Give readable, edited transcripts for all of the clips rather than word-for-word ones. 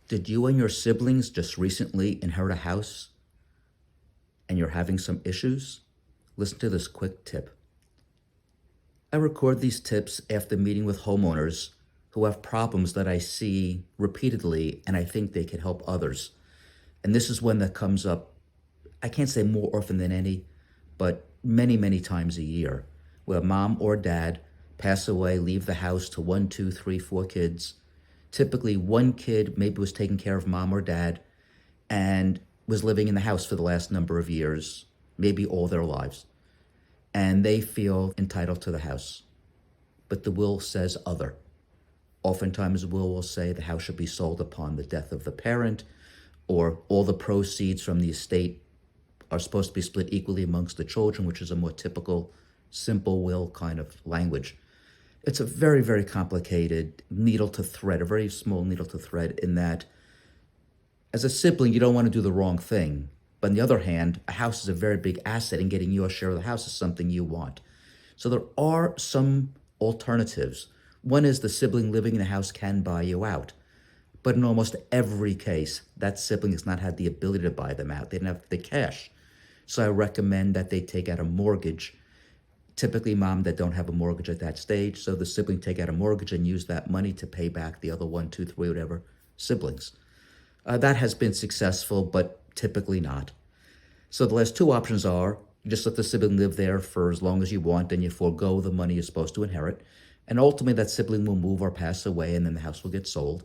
Did you and your siblings just recently inherit a house and you're having some issues? Listen to this quick tip. I record these tips after meeting with homeowners who have problems that I see repeatedly and I think they could help others. And this is one that comes up, I can't say more often than any, but many, many times a year, where mom or dad pass away, leave the house to 1, 2, 3, 4 kids. Typically, one kid maybe was taking care of mom or dad and was living in the house for the last number of years, maybe all their lives. And they feel entitled to the house. But the will says other. Oftentimes, the will say the house should be sold upon the death of the parent, or all the proceeds from the estate are supposed to be split equally amongst the children, which is a more typical, simple will kind of language. It's a very, very complicated needle to thread, a very small needle to thread, in that as a sibling, you don't want to do the wrong thing. But on the other hand, a house is a very big asset, and getting your share of the house is something you want. So there are some alternatives. One is the sibling living in the house can buy you out. But in almost every case, that sibling has not had the ability to buy them out. They didn't have the cash. So I recommend that they take out a mortgage. Typically, mom that don't have a mortgage at that stage, so the sibling take out a mortgage and use that money to pay back the other 1, 2, 3, whatever siblings. That has been successful, but typically not. So the last two options are you just let the sibling live there for as long as you want, and you forego the money you're supposed to inherit. And ultimately, that sibling will move or pass away, and then the house will get sold.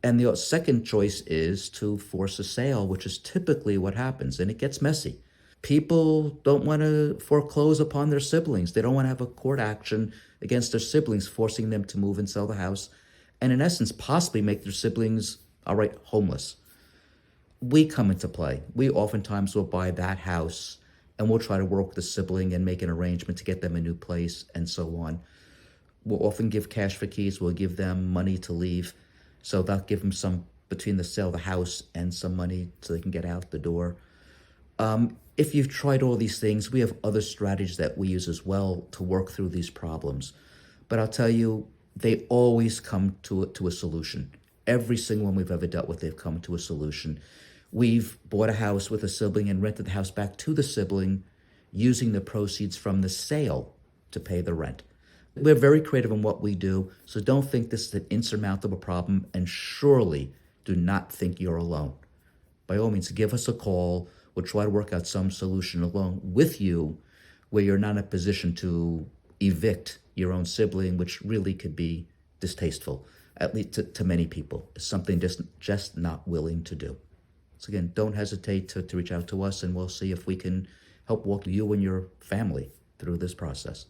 And the second choice is to force a sale, which is typically what happens, and it gets messy. People don't want to foreclose upon their siblings. They don't want to have a court action against their siblings, forcing them to move and sell the house, and in essence, possibly make their siblings outright homeless. We come into play. We oftentimes will buy that house, and we'll try to work with the sibling and make an arrangement to get them a new place and so on. We'll often give cash for keys. We'll give them money to leave. So that'll give them some between the sale of the house and some money so they can get out the door. If you've tried all these things, we have other strategies that we use as well to work through these problems. But I'll tell you, they always come to a solution. Every single one we've ever dealt with, they've come to a solution. We've bought a house with a sibling and rented the house back to the sibling using the proceeds from the sale to pay the rent. We're very creative in what we do, so don't think this is an insurmountable problem, and surely do not think you're alone. By all means, give us a call. We'll try to work out some solution along with you where you're not in a position to evict your own sibling, which really could be distasteful, at least to many people. It's something just not willing to do. So again, don't hesitate to reach out to us, and we'll see if we can help walk you and your family through this process.